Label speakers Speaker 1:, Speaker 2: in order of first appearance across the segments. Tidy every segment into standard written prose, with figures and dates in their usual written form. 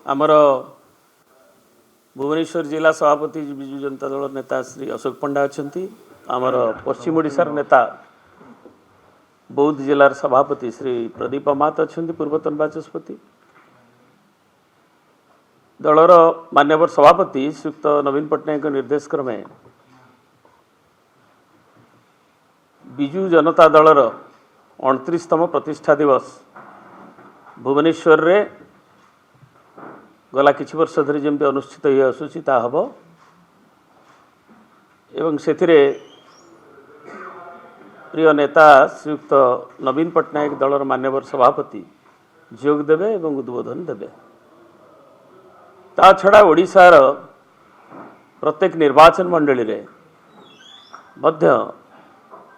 Speaker 1: आमर भुवनेश्वर जिला सभापति विजु जनता दल नेता श्री अशोक पंडा अच्छा आमर पश्चिम ओडिशार नेता बौद्ध जिलार सभापति श्री प्रदीप अमात अच्छा पूर्वतन बाचस्पति दलर मान्यवर सभापति श्रीयुक्त नवीन पट्टनायक निर्देश क्रमे विजु जनता दलर 29तम प्रतिष्ठा दिवस भुवनेश्वर रे गला किछि वर्ष धरी जमती अनुष्ठित हो आसुची ता हबो एवं सेथिरे प्रिय नेता श्रीयुक्त नवीन पट्टनायक दलर मान्यवर सभापति जोग देवे एवं उद्बोधन देवे। ता छड़ा ओडिशार प्रत्येक निर्वाचन मंडली रे मध्य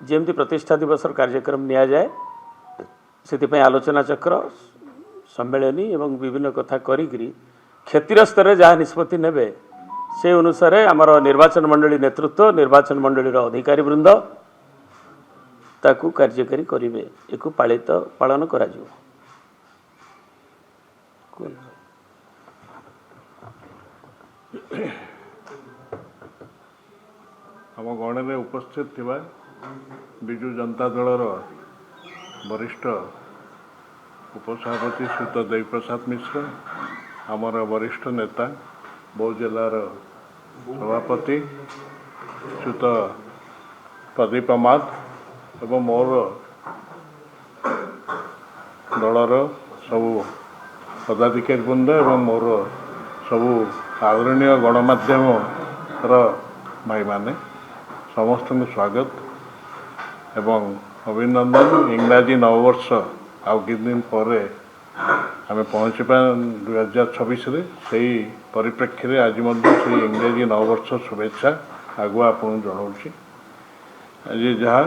Speaker 1: जेमती प्रतिष्ठा दिवस कार्यक्रम निया जाए से आलोचना चक्र सम्मेलनी एवं विभिन्न कथा करी क्षेत्रीय स्तर जहाँ निष्पत्ति नेबे से अनुसार आमर निर्वाचन मंडली नेतृत्व निर्वाचन मंडली अधिकारी वृंद ताकू कार्यकारी करेंगे एक पालन करा जिवो।
Speaker 2: आम गण में उपस्थित थिबा विजु जनता दलर वरिष्ठ उपसभापति श्रीयुक्त देवी प्रसाद मिश्र आमर वरिष्ठ नेता बौद्ध जिलार सभापति श्रीयुक्त प्रदीप अमात एवं मोर दलर सबू पदाधिकारी वृंद एवं मोर सबू आदरणीय गणमाध्यम भाई माने समस्त स्वागत एवं अभिनंदन। इंग्राजी नववर्ष आउ कि दिन पर आम पहुँचवा 2026 से परिप्रेक्षी में आज से इंग्राजी नववर्ष शुभेच्छा आगुआ आपको जनाऊँगी। आज जहाँ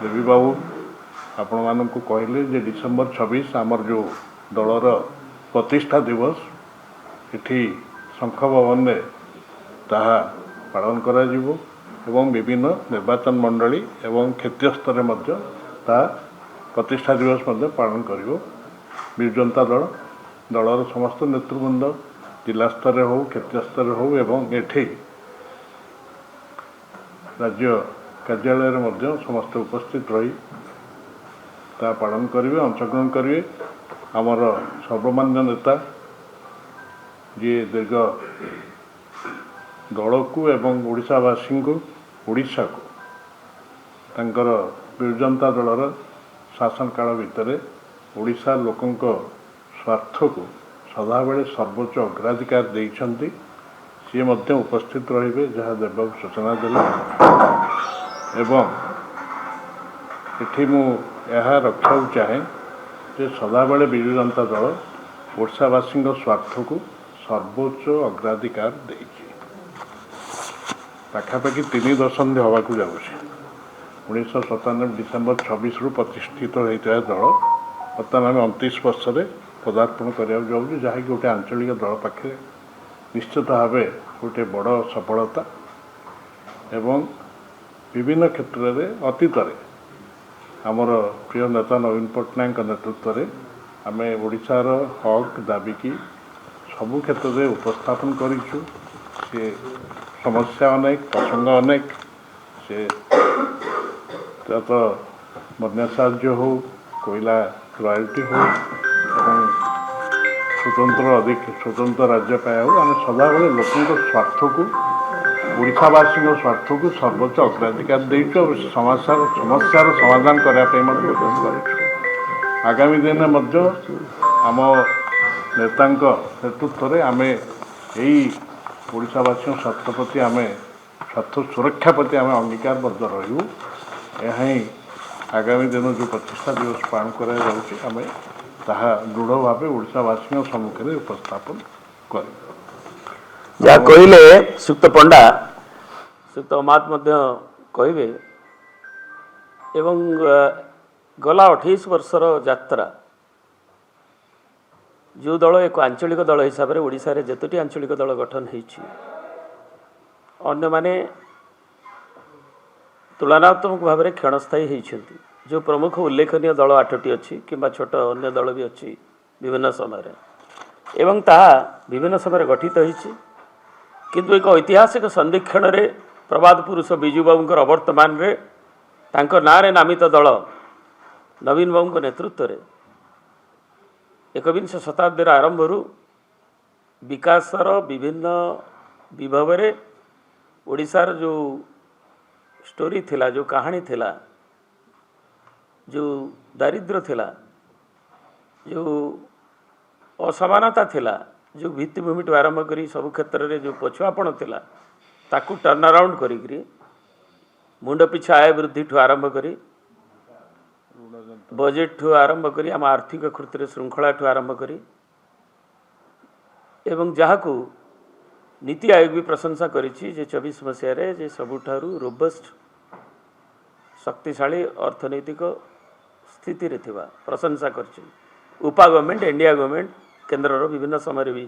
Speaker 2: देवी बाबू आपण मानक कहले जे डिसेम्बर 26 आमर जो दलर प्रतिष्ठा दिवस इठी शंख भवन में ताहा पालन करा जिवो एवं विभिन्न निर्वाचन मंडली एवं क्षेत्रीय स्तर में प्रतिष्ठा दिवस पालन करिवो। विजु जनता दल दलर समस्त नेतृवृंद जिला स्तर हो क्षेत्रीय स्तर हो एवं एठी राज्य कार्यालय में समस्त उपस्थित रही ता पालन करेंगे अंशग्रहण करेंगे। आमर सर्वमान्य नेता जी दीर्घ दल को एवं ओडिशावासी को ओडिशा को तांकर विजु जनता दलर शासन काल भितर ओडिशा लोकंक स्वार्थ को सदाबले सर्वोच्च अग्राधिकार देइछंती सी मध्य उपस्थित रहिबे जहाँ देवबाबू सूचना देले एवं एठी मु यह रखा चाहे जे सदाबले विजु जनता दल ओडिशावासी स्वार्थ को सर्वोच्च अग्राधिकार देइछि। पाखापाखि 3 दशंधि हवा को जाऊँगी 1997 डिसेम्बर 26 रु प्रतिष्ठित होता दल बर्तमान आम 29 वर्ष में पदार्पण कराया जाऊँ जहाँकि गोटे आंचलिक दल पाखे निश्चित भाव गोटे बड़ सफलता एवं विभिन्न क्षेत्र में अतीत आमर प्रिय नेता नवीन पट्टनायक नेतृत्व में आम ओडिशार हक दाबी की सबु क्षेत्र में उपस्थापन करूँ। सी समस्या अनेक प्रसंग अनेक से तो बन्या साहाय्य हो कोयला रॉयल्टी हो एवं स्वतंत्र राज्य पाया हो आम सदाबले लोकों स्वार्थ को ओडिशावासी स्वार्थ को सर्वोच्च अग्राधिकार देचु समस्यार समाधान करने आगामी दिन आम नेता नेतृत्व में आम यही ओडिशावासी स्वार्थ प्रति आम स्वार्थ सुरक्षा प्रति आम अंगीकारबद्ध रहू। यह आगामी दिन जो प्रतिष्ठा दिवस पालन करें ताहा दृढ़ भाव ओडिशावासी सम्मुख में उपस्थापन कर
Speaker 1: जहाँ कहले श्रीयुक्त पंडा श्रीयुक्त अमात कहे एवं गला 28 वर्षर यात्रा जो दल एक आंचलिक दल हिसाब से ओडिशा रे जतोटी आंचलिक दल गठन होइछि अन्य माने तुलनात्मक भाव में क्षणस्थायी होइछन्ति जो प्रमुख उल्लेखनीय दल 8टी अच्छी कि छोट अन्य दल भी अच्छी विभिन्न समय ଏବଂ ତାହା ବିଭିନ୍ନ ସମୟରେ ଗଠିତ ହୋଇଛି। କିନ୍ତୁ ଏକ ଐତିହାସିକ ସନ୍ଧିକ୍ଷଣରେ ପ୍ରବାଦ ପୁରୁଷ ବିଜୁ ବାବୁଙ୍କର ଅବର୍ତ୍ତମାନରେ ତାଙ୍କ ନାଁରେ ନାମିତ ଦଳ ନବୀନ ବାବୁଙ୍କ ନେତୃତ୍ୱରେ एकविंश शताब्दीर आरंभरू विकासर विभिन्न विभव ओडिशार जो स्टोरी थिला, जो कहानी थिला, जो दारिद्र्य थिला, जो असमानता थिला, जो भित्तिभूमि ठू आरंभ करी सब क्षेत्र में जो पछुआपण थिला ताकू टर्न अराउंड करी मुंड पिछा आय वृद्धि ठू आरंभ करी बजेट ठू आरंभ करी आम आर्थिक कृतिर श्रृंखला ठू आरंभ करी एवं जहाकू नीति आयोग भी प्रशंसा करिछि जे 24 मसीह रे जे सबुठारु रोबस्ट शक्तिशाली अर्थनैतिक स्थिति रे थिबा प्रशंसा करछि। उपा गवर्नमेंट, इंडिया गवर्नमेंट केंद्र विभिन्न समय भी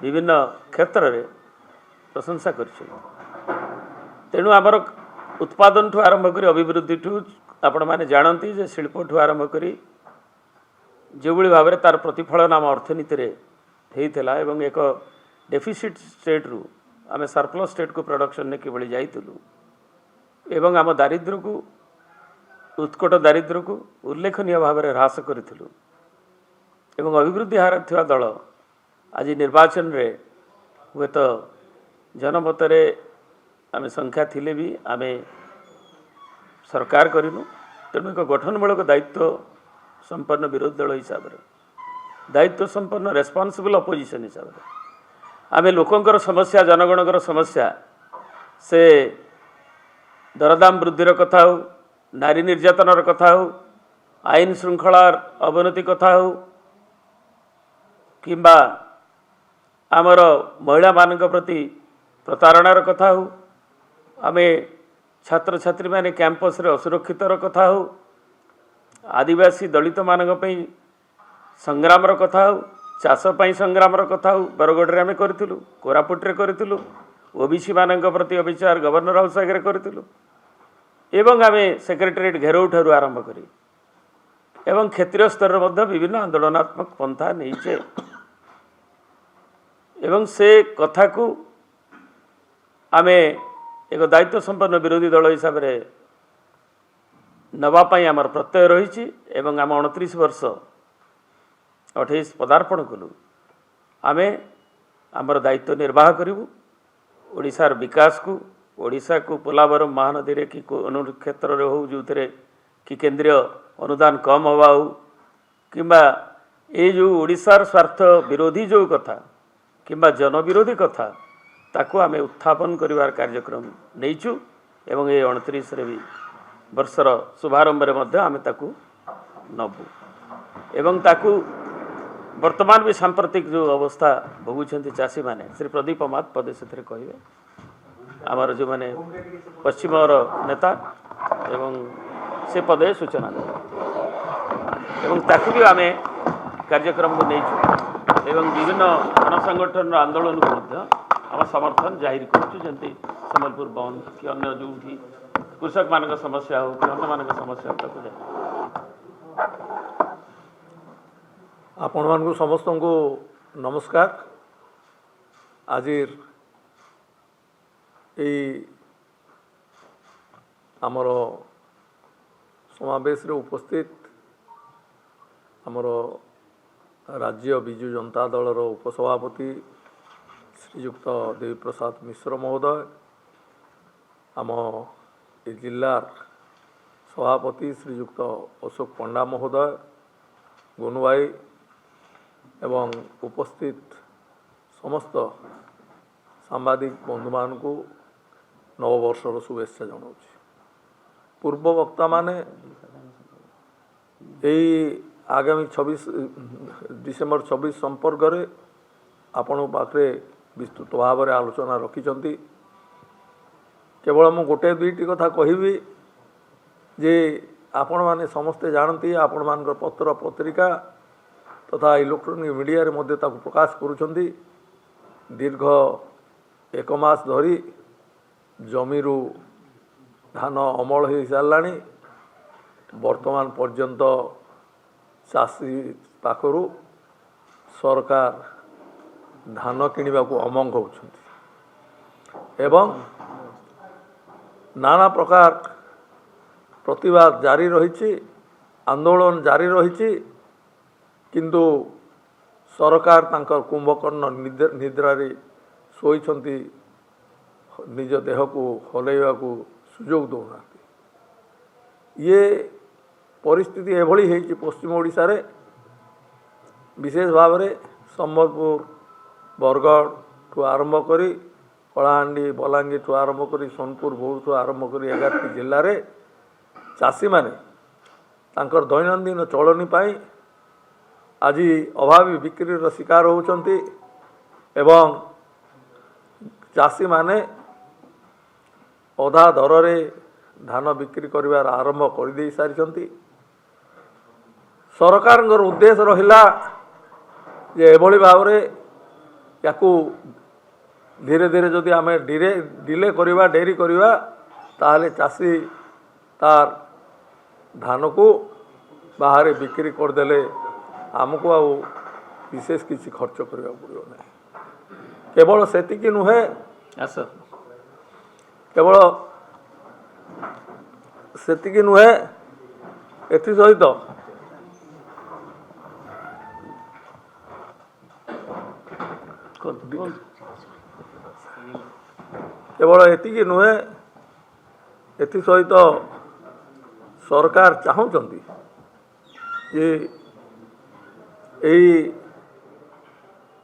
Speaker 1: विभिन्न क्षेत्र रे प्रशंसा करछि। तेणु आमर उत्पादन ठू आरंभ करी अभिवृद्धि ठू आपण माने जानती जे शिल्प ठू आरंभ करी जो भाव में तार प्रतिफलन आम अर्थनीति रे हेइथिला एवं एक डेफिसिट स्टेट रु आम सरप्लस स्टेट को प्रोडक्शन ने किभली जाइतलु एवं आम दारिद्र्य को उत्कट दारिद्र्य को उल्लेखनीय भाव में ह्रास करिथिलु एवं अभिवृद्धि हार थिबा दल आज निर्वाचन रे हुए तो जनमत रे आम संख्या थिले भी आम सरकार करूँ। तेणु एक गठनमूलक दायित्व संपन्न विरोधी दल हिसाब से दायित्व संपन्न रेस्पॉन्सिबल अपोजिशन हिसाब से आम लोकंकर समस्या जनगणकर समस्या से दरदाम वृद्धिर कथा हो, नारी निर्यातनार कथा हो, आईन श्रृंखलार अवनति कथा हो किंबा आमर महिला मानक प्रति प्रतारणार कथा हो, आमे छात्र छात्री माने कैंपस रे असुरक्षितर कथा हो, आदिवासी दलित मानक पई संग्रामर कथा हो, चाष पई संग्रामर कथा हो बरगढ़ रे आमे करथिलु, कोरापुट रे करथिलु, ओबीसी मानक प्रति अविचार गवर्नर हाउस आगे करथिलु एवं आमे सेक्रेटेरिएट घेराव ठारू आरंभ करी एवं क्षेत्रीय स्तर रे मध्य विभिन्न आंदोलनात्मक पंथा नहींचे एवं से कथा को आमे एक दायित्व संपन्न विरोधी दल हिसाब से नवापाई आमर प्रत्यय रही एवं आम 29 वर्ष 28 पदार्पण कलु आमे आमर दायित्व निर्वाह करूँ ओडिशार विकास को ओडिशा को पोलावरम महानदी रे कि क्षेत्र रे हो जो थे कि केंद्रीय अनुदान कम हवा हो किंबा ये जो ओडिशार स्वार्थ विरोधी जो कथा किंबा जन विरोधी कथा ताकू आमे उत्थापन करिवार कार्यक्रम नहींचु एवं ये 29 रे भी वर्षर शुभारंभ रे मध्य आमे ताकू नबु एवं ताकू वर्तमान भी सांप्रतिक जो अवस्था भोगुछंती चाषी माने श्री प्रदीप अमात पदे से कहे आमर जो माने पश्चिम नेता एवं से पदे सूचना दे एवं ताकू भी आमे कार्यक्रम को नहींचु एवं विभिन्न गणसंगठन आंदोलन को मध्य आम समर्थन जाहिर करुँ सम्बलपुर बंद कि अन्य जो कृषक मान समस्या हो कि अन्य मान समस्या हो
Speaker 3: आपण मानक समस्त को नमस्कार। आज आमर समावेश रे उपस्थित आमर राज्य बिजु जनता दल उपसभापति श्रीयुक्त देवी प्रसाद मिश्र महोदय, आम जिलार सभापति श्रीयुक्त अशोक पंडा महोदय, गोनू भाई एवं उपस्थित समस्त सांबादिक बंधु मान को नववर्षर शुभेच्छा जनाऊँ। पूर्व वक्ता माने आगामी 26 डिसेम्बर 26 संपर्क में आपण पाखे विस्तृत भाव में आलोचना रखिंट। केवल मु गोटे दुईटी कथा कहबी जे आपण माने समस्ते जानती आपण मान पत्र पत्रिका तथा इलेक्ट्रोनिक मीडिया रे मध्य ताकु प्रकाश करुछंती। दीर्घ 1 मास धरी जमीरू धान अमल हो साराणी वर्तमान पर्यंत चाषी पाखरु सरकार ଧାନ କିଣିବାକୁ ଅମଙ୍ଗ ହେଉଛନ୍ତି ଏବଂ ନାନା ପ୍ରକାର ପ୍ରତିବାଦ ଜାରି ରହିଛି, ଆନ୍ଦୋଳନ ଜାରି ରହିଛି, କିନ୍ତୁ ସରକାର ତାଙ୍କର କୁମ୍ଭକର୍ଣ୍ଣ ନିଦ୍ରାରେ ଶୋଇଛନ୍ତି, ନିଜ ଦେହକୁ ହଲେଇବାକୁ ସୁଯୋଗ ଦେଉନାହାନ୍ତି। ଇଏ ପରିସ୍ଥିତି ଏଭଳି ହେଇଛି ପଶ୍ଚିମ ଓଡ଼ିଶାରେ, ବିଶେଷ ଭାବରେ ସମ୍ବଲପୁର, ବରଗଡ଼ଠୁ ଆରମ୍ଭ କରି କଳାହାଣ୍ଡି, ବଲାଙ୍ଗୀରଠୁ ଆରମ୍ଭ କରି ସୋନପୁର, ବୌଦ୍ଧଠୁ ଆରମ୍ଭ କରି 11ଟି ଜିଲ୍ଲାରେ ଚାଷୀମାନେ ତାଙ୍କର ଦୈନନ୍ଦିନ ଚଳଣି ପାଇଁ ଆଜି ଅଭାବୀ ବିକ୍ରିର ଶିକାର ହେଉଛନ୍ତି ଏବଂ ଚାଷୀମାନେ ଅଧା ଦରରେ ଧାନ ବିକ୍ରି କରିବାର ଆରମ୍ଭ କରିଦେଇ ସାରିଛନ୍ତି। ସରକାରଙ୍କର ଉଦ୍ଦେଶ୍ୟ ରହିଲା ଯେ ଏଭଳି ଭାବରେ ୟାକୁ ଧୀରେ ଧୀରେ ଯଦି ଆମେ ଡିଲେ କରିବା, ଡେରି କରିବା, ତାହେଲେ ଚାଷୀ ତାର ଧାନକୁ ବାହାରେ ବିକ୍ରି କରିଦେଲେ ଆମକୁ ଆଉ ବିଶେଷ କିଛି ଖର୍ଚ୍ଚ କରିବାକୁ ପଡ଼ିବ ନାହିଁ। କେବଳ ସେତିକି ନୁହେଁ, କେବଳ ସେତିକି ନୁହେଁ, ଏଥିସହିତ କେବଳ ଏତିକି ନୁହେଁ, ଏଥିସହିତ ସରକାର ଚାହୁଁଛନ୍ତି ଯେ ଏହି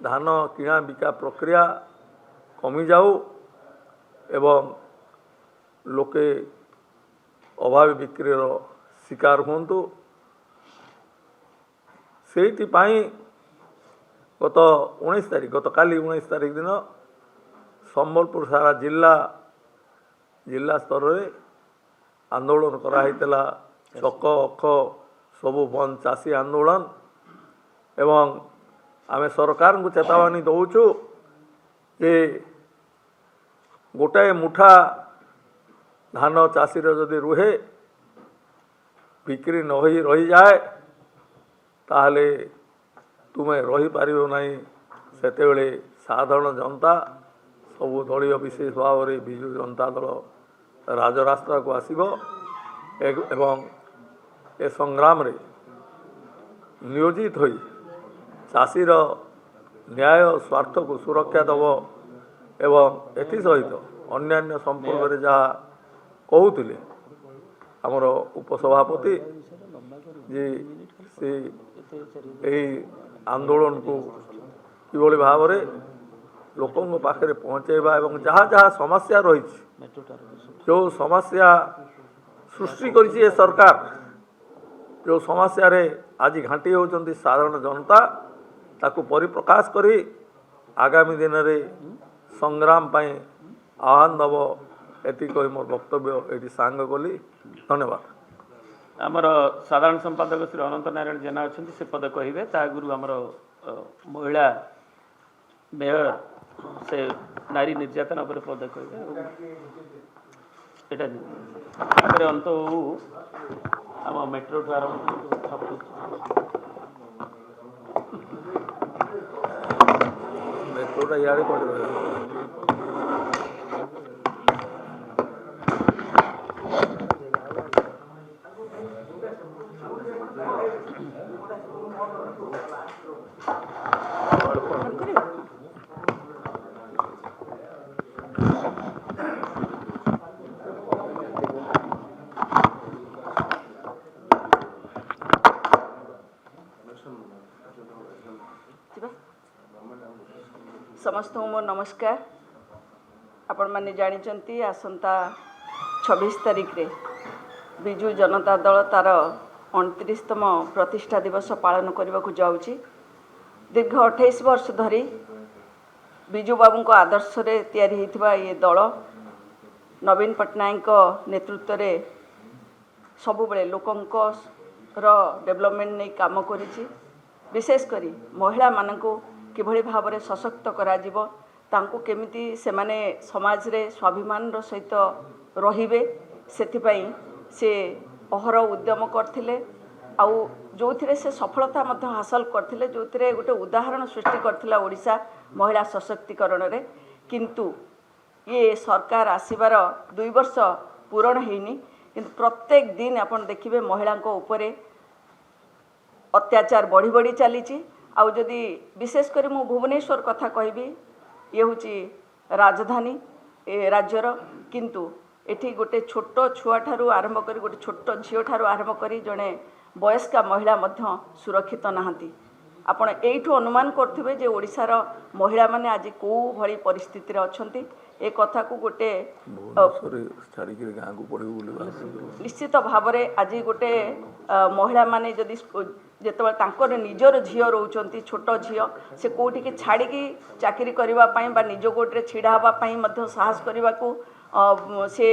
Speaker 3: ଧାନ କିଣା ବିକା ପ୍ରକ୍ରିୟା କମିଯାଉ ଏବଂ ଲୋକେ ଅଭାବୀ ବିକ୍ରିର ଶିକାର ହୁଅନ୍ତୁ। ସେଇଥିପାଇଁ ଗତକାଲି 19 ତାରିଖ ଦିନ ସମ୍ବଲପୁର ସାରା ଜିଲ୍ଲା ସ୍ତରରେ ଆନ୍ଦୋଳନ କରାହୋଇଥିଲା। ଛକ ଅଖ ସବୁ ବନ୍ଦ, ଚାଷୀ ଆନ୍ଦୋଳନ, ଏବଂ ଆମେ ସରକାରଙ୍କୁ ଚେତାବନୀ ଦେଉଛୁ ଯେ ଗୋଟାଏ ମୁଠା ଧାନ ଚାଷୀର ଯଦି ରୁହେ, ବିକ୍ରି ନ ହୋଇ ରହିଯାଏ, ତାହେଲେ ତୁମେ ରହିପାରିବ ନାହିଁ। ସେତେବେଳେ ସାଧାରଣ ଜନତା ସବୁ ଦଳୀୟ ବିଶେଷ ଭାବରେ ବିଜୁ ଜନତା ଦଳ ରାଜରାସ୍ତାକୁ ଆସିବ ଏବଂ ଏ ସଂଗ୍ରାମରେ ନିୟୋଜିତ ହୋଇ ଚାଷୀର ନ୍ୟାୟ ସ୍ୱାର୍ଥକୁ ସୁରକ୍ଷା ଦେବ ଏବଂ ଏଥିସହିତ ଅନ୍ୟାନ୍ୟ ସମ୍ପର୍କରେ ଯାହା କହୁଥିଲେ ଆମର ଉପସଭାପତି ଯେ ସେ ଏହି ଆନ୍ଦୋଳନକୁ କିଭଳି ଭାବରେ ଲୋକଙ୍କ ପାଖରେ ପହଞ୍ଚାଇବା ଏବଂ ଯାହା ଯାହା ସମସ୍ୟା ରହିଛି, ଯେଉଁ ସମସ୍ୟା ସୃଷ୍ଟି କରିଛି ଏ ସରକାର, ଯେଉଁ ସମସ୍ୟାରେ ଆଜି ଘାଣ୍ଟି ହେଉଛନ୍ତି ସାଧାରଣ ଜନତା, ତାକୁ ପରିପ୍ରକାଶ କରି ଆଗାମୀ ଦିନରେ ସଂଗ୍ରାମ ପାଇଁ ଆହ୍ୱାନ ଦେବ। ଏତିକି କହି ମୋର ବକ୍ତବ୍ୟ ଏଠି ସାଙ୍ଗ କଲି। ଧନ୍ୟବାଦ।
Speaker 1: ଆମର ସାଧାରଣ ସମ୍ପାଦକ ଶ୍ରୀ ଅନନ୍ତ ନାରାୟଣ ଜେନା ଅଛନ୍ତି, ସେ ପଦ କହିବେ। ତା ଆଗରୁ ଆମର ମହିଳା ମେୟର ସେ ନାରୀ ନିର୍ଯାତନା ଉପରେ ପଦ କହିବେ। ଏଇଟା ତାପରେ ଅନ୍ତ ଆମ ମେଟ୍ରୋଠୁ ଆରମ୍ଭ
Speaker 3: ମେଟ୍ରୋଟା ଇଆଡ଼େ ପଡ଼ିବ।
Speaker 4: समस्त मोर नमस्कार। आपण माने जानिचंती आसंता 26 तारिख रे बिजु जनता दल तार 29तम प्रतिष्ठा दिवस पालन करने को जाऊँगी। दीर्घ 28 वर्ष धरी बिजु बाबू को आदर्श रे तैयारी होइथिबा ये दल नवीन पट्टनायक नेतृत्व रे सबु बेले लोकंक डेवलपमेंट नहीं काम करिछि। विशेष करी महिला मानक किभଳି भाବରେ सशक्त କରାଯିବ, ତାଙ୍କୁ କେମିତି ସେମାନେ ସମାଜରେ ସ୍ୱାଭିମାନର ସହିତ ରହିବେ, ସେଥିପାଇଁ ସେ ଅହର ଉଦ୍ୟମ କରିଥିଲେ। ଆଉ ଯେଉଁଥିରେ ସେ ସଫଳତା ମଧ୍ୟ ହାସଲ କରିଥିଲେ, ଯେଉଁଥିରେ ଗୋଟେ ଉଦାହରଣ ସୃଷ୍ଟି କରିଥିଲା ଓଡ଼ିଶା ମହିଳା ସଶକ୍ତିକରଣରେ। କିନ୍ତୁ ଇଏ ସରକାର ଆସିବାର 2 ବର୍ଷ ପୂରଣ ହେଇନି, କିନ୍ତୁ ପ୍ରତ୍ୟେକ ଦିନ ଆପଣ ଦେଖିବେ ମହିଳାଙ୍କ ଉପରେ ଅତ୍ୟାଚାର ବଢ଼ି ବଢ଼ି ଚାଲିଛି। ଆଉ ଯଦି ବିଶେଷ କରି ମୁଁ ଭୁବନେଶ୍ୱର କଥା କହିବି, ଇଏ ହେଉଛି ରାଜଧାନୀ ଏ ରାଜ୍ୟର, କିନ୍ତୁ ଏଠି ଗୋଟେ ଛୋଟ ଛୁଆଠାରୁ ଆରମ୍ଭ କରି ଗୋଟେ ଛୋଟ ଝିଅଠାରୁ ଆରମ୍ଭ କରି ଜଣେ ବୟସ୍କା ମହିଳା ମଧ୍ୟ ସୁରକ୍ଷିତ ନାହାନ୍ତି। ଆପଣ ଏଇଠୁ ଅନୁମାନ କରୁଥିବେ ଯେ ଓଡ଼ିଶାର ମହିଳାମାନେ ଆଜି କେଉଁ ଭଳି ପରିସ୍ଥିତିରେ ଅଛନ୍ତି। ଏ କଥାକୁ ଗୋଟେ
Speaker 3: ଭୁବନେଶ୍ୱରରେ ଛାଡ଼ିକିରି ଗାଁକୁ ପଢ଼ିବୁ ବୋଲି ଭାବୁଛନ୍ତି।
Speaker 4: ନିଶ୍ଚିତ ଭାବରେ ଆଜି ଗୋଟେ ମହିଳାମାନେ ଯଦି ଯେତେବେଳେ ତାଙ୍କର ନିଜର ଝିଅ ରହୁଛନ୍ତି, ଛୋଟ ଝିଅ, ସେ କେଉଁଠିକି ଛାଡ଼ିକି ଚାକିରି କରିବା ପାଇଁ ବା ନିଜ ଗୋଡ଼ରେ ଛିଡ଼ା ହେବା ପାଇଁ ମଧ୍ୟ ସାହସ କରିବାକୁ ସେ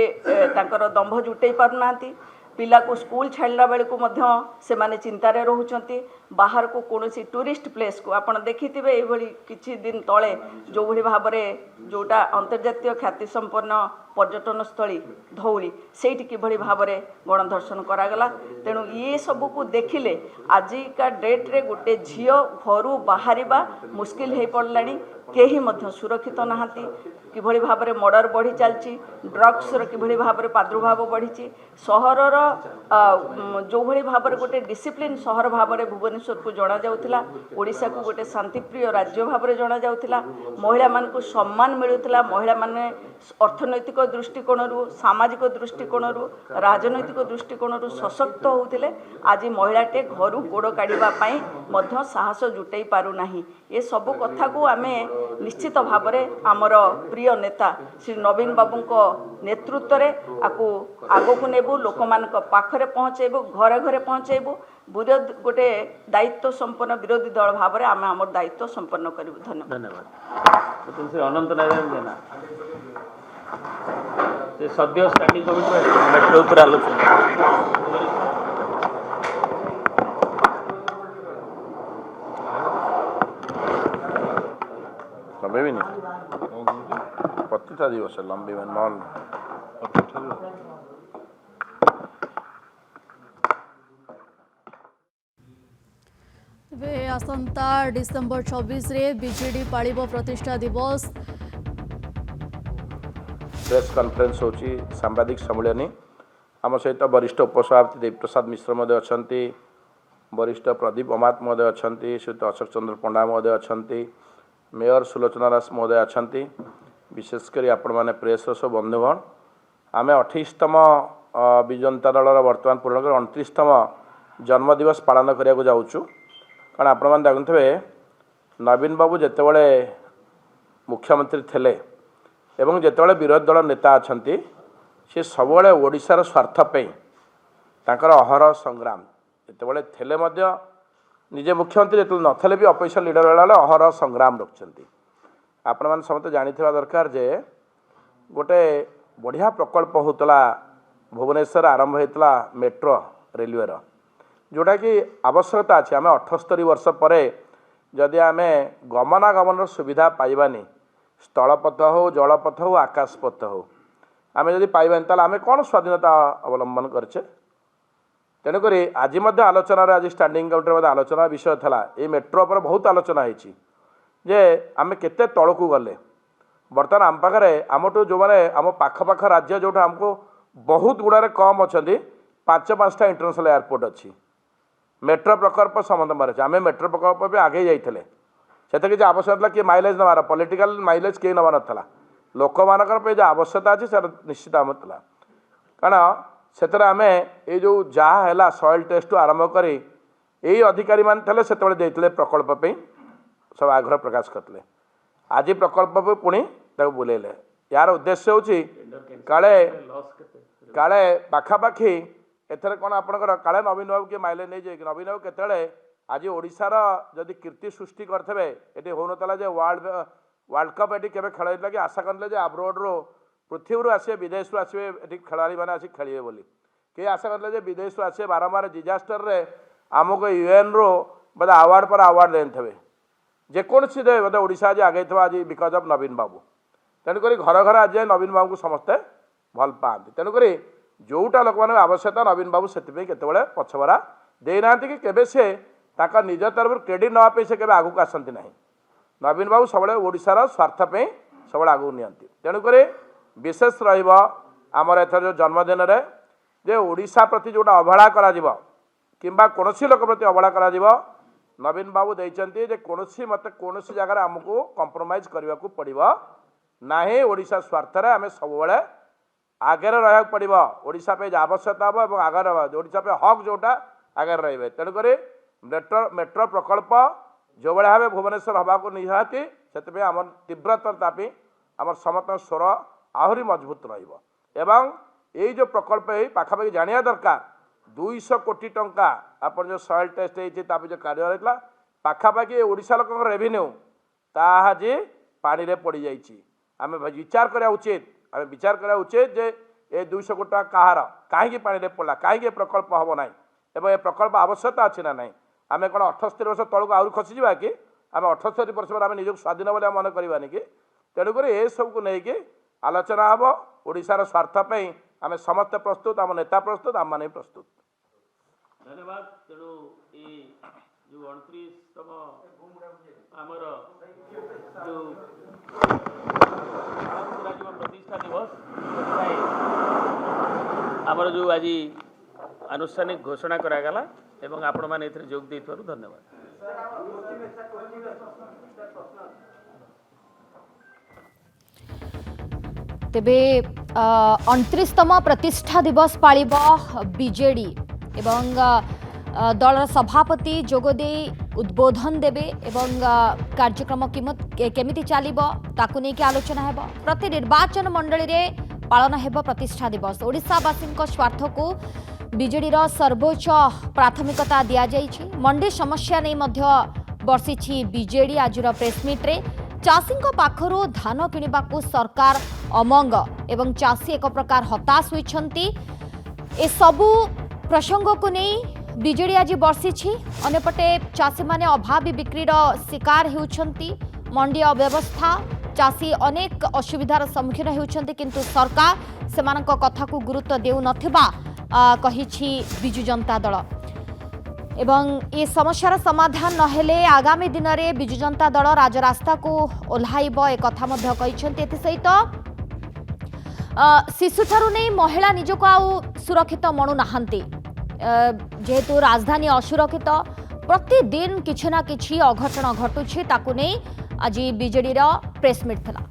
Speaker 4: ତାଙ୍କର ଦମ୍ଭ ଜୁଟେଇ ପାରୁନାହାନ୍ତି। ପିଲାକୁ ସ୍କୁଲ ଛାଡ଼ିଲା ବେଳକୁ ମଧ୍ୟ ସେମାନେ ଚିନ୍ତାରେ ରହୁଛନ୍ତି। ବାହାରକୁ କୌଣସି ଟୁରିଷ୍ଟ ପ୍ଲେସ୍କୁ ଆପଣ ଦେଖିଥିବେ ଏଇଭଳି କିଛି ଦିନ ତଳେ ଯେଉଁଭଳି ଭାବରେ ଯେଉଁଟା ଅନ୍ତର୍ଜାତୀୟ ଖ୍ୟାତିସମ୍ପନ୍ନ ପର୍ଯ୍ୟଟନସ୍ଥଳୀ ଧଉଳି, ସେଇଠି କିଭଳି ଭାବରେ ଗଣଧର୍ଷଣ କରାଗଲା। ତେଣୁ ଇଏ ସବୁକୁ ଦେଖିଲେ ଆଜିକା ଡେଟ୍ରେ ଗୋଟେ ଝିଅ ଘରୁ ବାହାରିବା ମୁସ୍କିଲ ହୋଇପଡ଼ିଲାଣି। କେହି ମଧ୍ୟ ସୁରକ୍ଷିତ ନାହାନ୍ତି। କିଭଳି ଭାବରେ ମର୍ଡର ବଢ଼ି ଚାଲିଛି, ଡ୍ରଗ୍ସର କିଭଳି ଭାବରେ ପ୍ରାଦୁର୍ଭାବ ବଢ଼ିଛି। ସହରର ଯେଉଁଭଳି ଭାବରେ ଗୋଟେ ଡିସିପ୍ଲିନ୍ ସହର ଭାବରେ ଭୁବନେଶ୍ୱରକୁ ଜଣାଯାଉଥିଲା, ଓଡ଼ିଶାକୁ ଗୋଟେ ଶାନ୍ତିପ୍ରିୟ ରାଜ୍ୟ ଭାବରେ ଜଣାଯାଉଥିଲା, ମହିଳାମାନଙ୍କୁ ସମ୍ମାନ ମିଳୁଥିଲା, ମହିଳାମାନେ ଅର୍ଥନୈତିକ ଦୃଷ୍ଟିକୋଣରୁ, ସାମାଜିକ ଦୃଷ୍ଟିକୋଣରୁ, ରାଜନୈତିକ ଦୃଷ୍ଟିକୋଣରୁ ସଶକ୍ତ ହେଉଥିଲେ। ଆଜି ମହିଳାଟେ ଘରୁ ଗୋଡ଼ କାଢ଼ିବା ପାଇଁ ମଧ୍ୟ ସାହସ ଜୁଟେଇ ପାରୁନାହିଁ। ଏସବୁ କଥାକୁ ଆମେ ନିଶ୍ଚିତ ଭାବରେ ଆମର ପ୍ରିୟ ନେତା ଶ୍ରୀ ନବୀନ ବାବୁଙ୍କ ନେତୃତ୍ୱରେ ଆକୁ ଆଗକୁ ନେବୁ, ଲୋକମାନଙ୍କ ପାଖରେ ପହଞ୍ଚାଇବୁ, ଘରେ ଘରେ ପହଞ୍ଚାଇବୁ। ଗୋଟେ ଦାୟିତ୍ୱ ସମ୍ପନ୍ନ ବିରୋଧୀ ଦଳ ଭାବରେ ଆମେ ଆମର ଦାୟିତ୍ୱ ସମ୍ପନ୍ନ କରିବୁ। ଧନ୍ୟବାଦ।
Speaker 1: ଧନ୍ୟବାଦ। ଶ୍ରୀ ଅନନ୍ତ ନାରାୟଣ ଜେନା ସେ ସଦ୍ୟ ଷ୍ଟାଣ୍ଡିଂ କମିଟି ମେଟ୍ରୋ ଉପରେ ଆଲୋଚନା।
Speaker 5: ଲମ୍ବେଇବିନି ପ୍ରତିଟା ଦିବସ ଲମ୍ବେଇବେ ନନ୍
Speaker 6: ଏବେ ଆସନ୍ତା ଡିସେମ୍ବର 26ରେ ବିଜେଡି ପାଳିବ ପ୍ରତିଷ୍ଠା ଦିବସ।
Speaker 5: ପ୍ରେସ୍ କନଫରେନ୍ସ ହେଉଛି ସାମ୍ବାଦିକ ସମ୍ମିଳନୀ। ଆମ ସହିତ ବରିଷ୍ଠ ଉପସଭାପତି ଦେବପ୍ରସାଦ ମିଶ୍ର ମହୋଦୟ ଅଛନ୍ତି, ବରିଷ୍ଠ ପ୍ରଦୀପ ଅମାତ ମହୋଦୟ ଅଛନ୍ତି, ସହିତ ଅଶୋକ ଚନ୍ଦ୍ର ପଣ୍ଡା ମହୋଦୟ ଅଛନ୍ତି, मेयर सुलोचना दास महोदय अच्छा। विशेषकर आपने प्रेस सब बंधुगण आम 28तम विजु जनता दल बर्तमान पूर्ण कर 29तम जन्मदिवस पालन करने को जाऊँ। कारण आपण मैंने देखुए नवीन बाबू जितेबाला मुख्यमंत्री थे एवं जितेबाला विरोधी दल नेता अच्छा सी सब ओडिशार स्वार्थपाई अहरह संग्राम जितेबाला थे निजे मुख्यमंत्री जो नथिले भी ऑफिशियल लीडर वाला अहरह संग्राम रखिंट। आपण मैंने समस्त जानी दरकार जे गोटे बढ़िया प्रकल्प होता भुवनेश्वर आरंभ होता मेट्रो रेलवे जोटा कि आवश्यकता अच्छी। आम 78 वर्ष पर जदि आम गमनागमन सुविधा पाइबानी स्थलपथ हो जलपथ हो आकाशपथ हो आम जदि पाइबानी ताल आम कौन स्वाधीनता अवलंबन करछे। तेणुक आज आलोचना आज स्टैंडिंग कमिटी आलोचना विषय था ये मेट्रो पर बहुत आलोचना होती जे आम केते तलकू गले। बर्तमान आम पाखे आमठू जो मैंने आम पाखपाख राज्य जो आमको बहुत गुणारे कम अच्छा 5-5टा इंटरनेशनल एयरपोर्ट अच्छी मेट्रो प्रकल्प समस्त मारे आम मेट्रो प्रकल्प भी आगे जाइए से किसी आवश्यकता किए माइलेज नबार पॉलिटिकल माइलेज किए नवा नाला लोक मानकर जो आवश्यकता अच्छी से निश्चित आम था। कारण से आम ये जो जहाँ सॉइल टेस्ट आरंभ कर यही अधिकारी मान थे से प्रकल्प सब आग्रह प्रकाश करते। आज प्रकल्प पुणी बुलेले यार उद्देश्य होची काले काले पाखापाखि एथर कौन आपंकर काले नवीन बाबू किए माइलेज नहीं जाए नवीन बाबू केतले आज ओडिशार जदि कीर्ति सृष्टि करते ये हो नाला वर्ल्ड कप ये केवे खेल कि आशा करते आब्रोड्रु पृथ्वी आसे विदेश आसवे ये खेलाड़ी मैंने आसिक खेलिए बोली कई आशा करते विदेश आसे बारंबार डिजास्टर रे आमको यूएन रो बोले आवार्ड पर आवार्ड देते जेकोसी बोले ओडिशा आज आगे था आज बिकज ऑफ नवीन बाबू। तेणुक घर घर आज नवीन बाबू को समस्ते भल पाती। तेणुक जोटा लोक मान आवश्यकता नवीन बाबू से केतबले पछवरा देना कि केबे से ताका निज तरफ क्रेडिट नवा पे से केबे आगु आसंती नहीं नवीन बाबू सब ओडिशार स्वार्थ पे सब आगु नियंती तेणुक विशेष रहिबो आमर एथर जो जन्मदिन रे जे ओडिशा प्रति जोटा अवहेला करा जिवो किंबा कोनोसी लोक प्रति अवहेला करा जिवो नवीन बाबू देइचंती जे कोनोसी मते कोनोसी जगह हमको कंप्रोमाइज करबा को पड़िबो नाही ओडिशा स्वार्थ रे आमे सब बेले आगे रहा पड़ो ओडिशा पे आवश्यकता हम और आगे ओडिशा पे हक जोटा आगे रे तेणुक मेट्रो प्रकल्प जो भाई भाव भुवनेश्वर हवा को निहाती से आम तीव्रतर दाबी आम समस्त स्वर आहरी मजबूत रहा जो प्रकल्प पाखापाखि जाना दरकार 200 कोटी टंका आप जो सॉइल टेस्ट होती जो कार्य होता पाखापाखि ओडिशा लोक रेवेन्यू ताजी पानी रे पड़ जाइए आम विचार करा उचित आम विचार करा उचित जे ए 200 कोटी टका कहार कहीं पानी पड़ा कहीं प्रकल्प हम ना एवं ए प्रकल्प आवश्यकता अच्छी ना ना आम कौन 78 वर्ष तौक आहरी खसीजा कि आम 78 वर्ष पर आम निज स्वाधीन बोली मन करवानी कि तेणुक ये सब को लेकिन आलोचना हम ओडिशार स्वार्थपाई आम समस्त प्रस्तुत आम नेता प्रस्तुत आम मैंने प्रस्तुत
Speaker 1: धन्यवाद तेणु ये जो 29तम आमर जो प्रतिष्ठा दिवस आमर जो आज आनुष्ठानिक घोषणा करागला एवं आपण मैंने जोग देइथारु धन्यवाद।
Speaker 6: तेबे 29तम प्रतिष्ठा दिवस पालिब बीजेडी एवं दलर सभापति जोगदे उद्बोधन देबे एवं कार्यक्रम केमिति चलिबो ताकु नै कि आलोचना हेबो। प्रति निर्वाचन मंडली रे पालन हेबो प्रतिष्ठा दिवस। ओडिशावासी स्वार्थ को बीजेडीर सर्वोच्च प्राथमिकता दिया जाइछि। मंडी समस्या नै मध्य बर्षिछि बीजेडी। आजिर प्रेसमिट रे चाषी पाखरु धान किणवाकू सरकार अमंग एवं चाषी एक प्रकार हताश होइछन्ति। ए सबु प्रसंग को नहीं बीजेडी आज बर्षिछि। अन्यपटे चाषी माने अभावी बिक्रीर शिकार हेउछन्ति। मंडी अव्यवस्था चाषी अनेक असुविधार सम्मुखीन हेउछन्ति किंतु सरकार सेमानक कथा को गुरुत्व देउ नथिबा कहिछि बिजु जनता दल। एवं ये समस्यार समाधान नहेले आगामी दिन में बिजु जनता दल राजरास्ता को ओह्लाइब ए कथा मध्य कहिछन्ति। एथिसहित शिशुठारु नहीं महिला निजको आउ सुरक्षित मणु नाहांती। जेहेतु राजधानी असुरक्षित प्रतिदिन किछि ना किछि अघटन घटुछि ताकु नहीं आज बीजेडी प्रेसमिट थला।